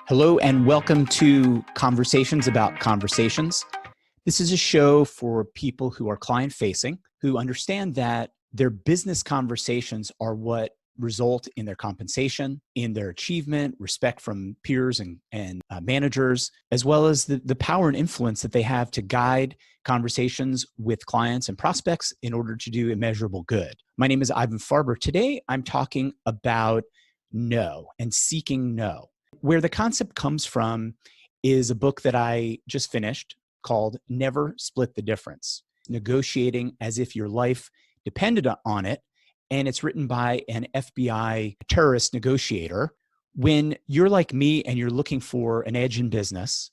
Hello and welcome to Conversations About Conversations. This is a show for people who are client-facing, who understand that their business conversations are what result in their compensation, in their achievement, respect from peers and managers, as well as the power and influence that they have to guide conversations with clients and prospects in order to do immeasurable good. My name is Ivan Farber. Today, I'm talking about no and seeking no. Where the concept comes from is a book that I just finished called Never Split the Difference, Negotiating as if your life depended on it. And it's written by an FBI terrorist negotiator. When you're like me and you're looking for an edge in business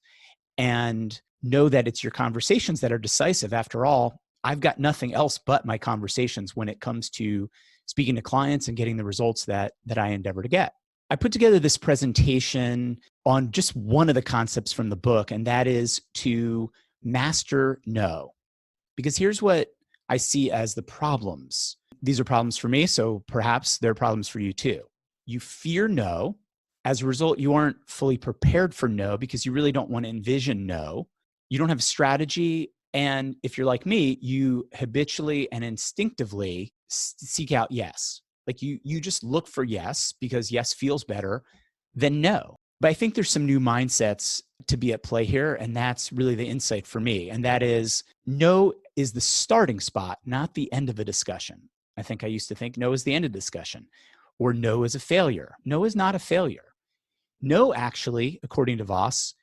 and know that it's your conversations that are decisive, after all, I've got nothing else but my conversations when it comes to speaking to clients and getting the results that I endeavor to get. I put together this presentation on just one of the concepts from the book, and that is to master no. Because here's what I see as the problems. These are problems for me, so perhaps they're problems for you too. You fear no. As a result, you aren't fully prepared for no because you really don't want to envision no. You don't have a strategy. And if you're like me, you habitually and instinctively seek out yes. Like you just look for yes because yes feels better than no. But I think there's some new mindsets to be at play here, and that's really the insight for me. And that is no is the starting spot, not the end of a discussion. I think I used to think no is the end of discussion, or no is a failure. No is not a failure. No actually, according to Voss,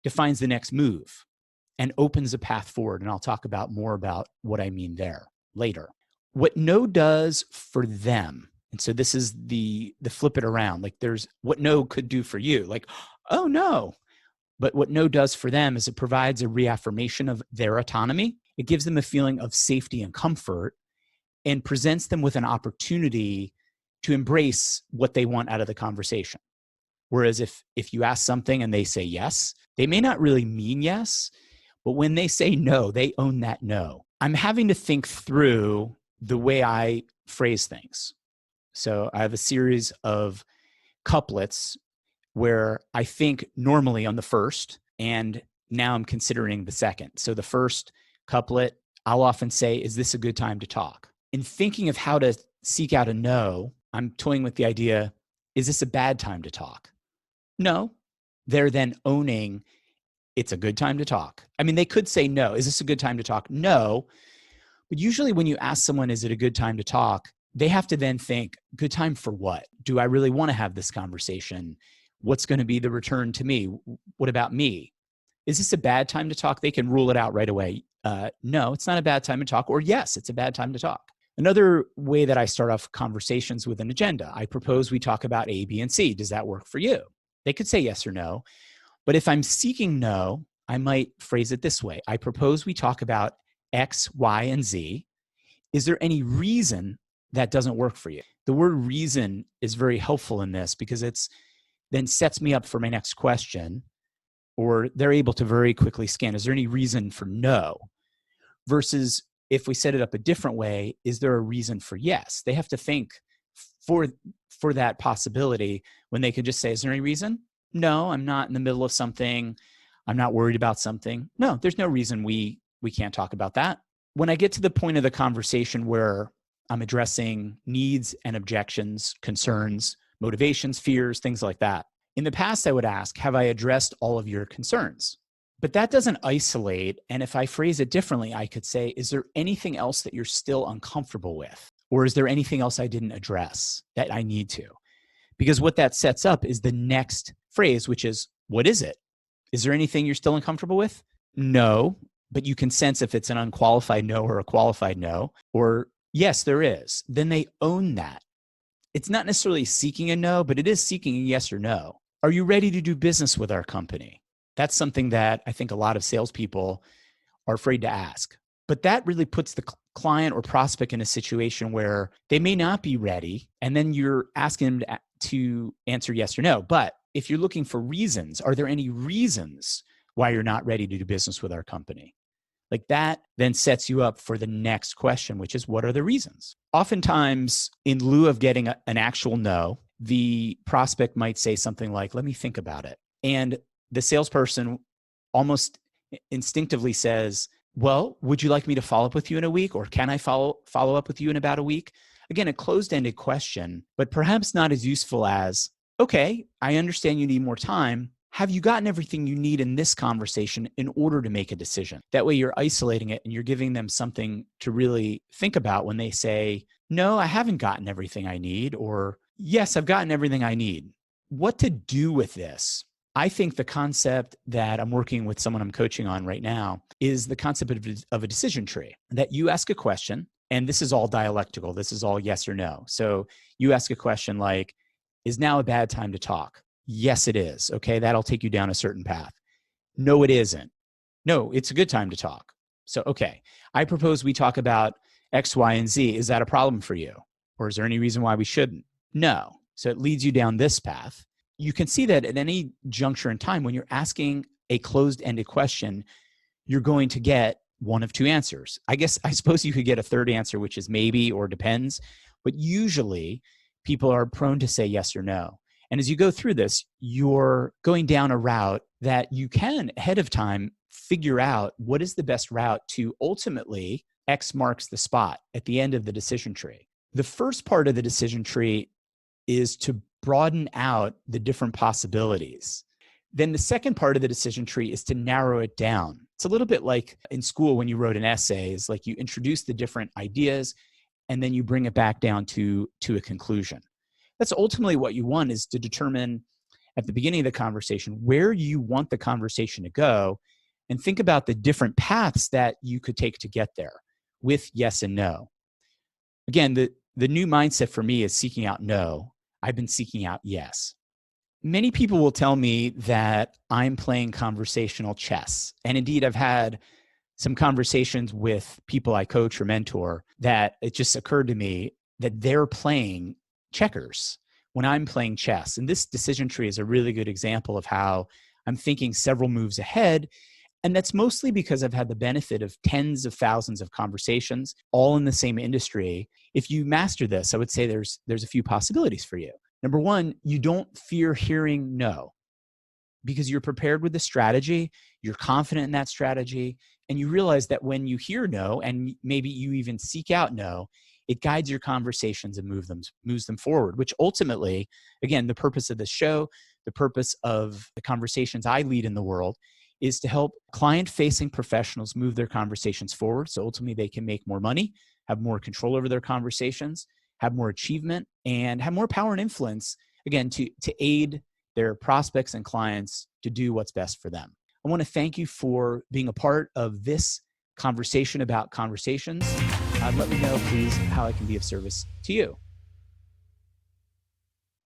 defines the next move and opens a path forward. And I'll talk about more about what I mean there later. What no does for them, and so this is the flip it around, like there's what no could do for you, like, oh no. But what no does for them is it provides a reaffirmation of their autonomy. It gives them a feeling of safety and comfort and presents them with an opportunity to embrace what they want out of the conversation. Whereas if you ask something and they say yes, they may not really mean yes, but when they say no, they own that no. I'm having to think through the way I phrase things. So I have a series of couplets where I think normally on the first, and now I'm considering the second. So the first couplet, I'll often say, is this a good time to talk? In thinking of how to seek out a no, I'm toying with the idea, is this a bad time to talk? No. They're then owning it's a good time to talk. I mean, they could say no. Is this a good time to talk? No. But usually when you ask someone, is it a good time to talk? They have to then think, good time for what? Do I really want to have this conversation? What's going to be the return to me? What about me? Is this a bad time to talk? They can rule it out right away. No, it's not a bad time to talk. Or yes, it's a bad time to talk. Another way that I start off conversations with an agenda, I propose we talk about A, B, and C. Does that work for you? They could say yes or no. But if I'm seeking no, I might phrase it this way. I propose we talk about X, Y, and Z. Is there any reason that doesn't work for you? The word reason is very helpful in this because it's then sets me up for my next question, or they're able to very quickly scan, is there any reason for no? Versus if we set it up a different way, is there a reason for yes? They have to think for that possibility when they could just say, is there any reason? No, I'm not in the middle of something. I'm not worried about something. No, there's no reason we can't talk about that. When I get to the point of the conversation where I'm addressing needs and objections, concerns, motivations, fears, things like that. In the past, I would ask, have I addressed all of your concerns? But that doesn't isolate. And if I phrase it differently, I could say, is there anything else that you're still uncomfortable with? Or is there anything else I didn't address that I need to? Because what that sets up is the next phrase, which is, what is it? Is there anything you're still uncomfortable with? No, but you can sense if it's an unqualified no or a qualified no, or yes, there is. Then they own that. It's not necessarily seeking a no, but it is seeking a yes or no. Are you ready to do business with our company? That's something that I think a lot of salespeople are afraid to ask. But that really puts the client or prospect in a situation where they may not be ready, and then you're asking them to answer yes or no. But if you're looking for reasons, are there any reasons why you're not ready to do business with our company? Like that then sets you up for the next question, which is, what are the reasons? Oftentimes, in lieu of getting an actual no, the prospect might say something like, let me think about it. And the salesperson almost instinctively says, well, would you like me to follow up with you in a week? Or can I follow up with you in about a week? Again, a closed-ended question, but perhaps not as useful as, okay, I understand you need more time. Have you gotten everything you need in this conversation in order to make a decision? That way you're isolating it and you're giving them something to really think about when they say, no, I haven't gotten everything I need, or yes, I've gotten everything I need. What to do with this? I think the concept that I'm working with someone I'm coaching on right now is the concept of a decision tree, that you ask a question, and this is all dialectical. This is all yes or no. So you ask a question like, is now a bad time to talk? Yes, it is. Okay, that'll take you down a certain path. No, it isn't. No, it's a good time to talk. So, okay, I propose we talk about X, Y, and Z. Is that a problem for you? Or is there any reason why we shouldn't? No. So it leads you down this path. You can see that at any juncture in time, when you're asking a closed-ended question, you're going to get one of two answers. I suppose you could get a third answer, which is maybe or depends, but usually people are prone to say yes or no. And as you go through this, you're going down a route that you can ahead of time figure out what is the best route to ultimately X marks the spot at the end of the decision tree. The first part of the decision tree is to broaden out the different possibilities. Then the second part of the decision tree is to narrow it down. It's a little bit like in school when you wrote an essay, is like you introduce the different ideas and then you bring it back down to a conclusion. That's ultimately what you want, is to determine at the beginning of the conversation where you want the conversation to go, and think about the different paths that you could take to get there with yes and no. Again, the new mindset for me is seeking out no. I've been seeking out yes. Many people will tell me that I'm playing conversational chess. And indeed, I've had some conversations with people I coach or mentor that it just occurred to me that they're playing checkers when I'm playing chess. And this decision tree is a really good example of how I'm thinking several moves ahead. And that's mostly because I've had the benefit of tens of thousands of conversations, all in the same industry. If you master this, I would say there's a few possibilities for you. Number one, you don't fear hearing no, because you're prepared with the strategy, you're confident in that strategy, and you realize that when you hear no, and maybe you even seek out no, it guides your conversations and moves them forward, which ultimately, again, the purpose of this show, the purpose of the conversations I lead in the world, is to help client-facing professionals move their conversations forward. So ultimately they can make more money, have more control over their conversations, have more achievement, and have more power and influence, again, to aid their prospects and clients to do what's best for them. I want to thank you for being a part of this conversation about conversations. Let me know, please, how I can be of service to you.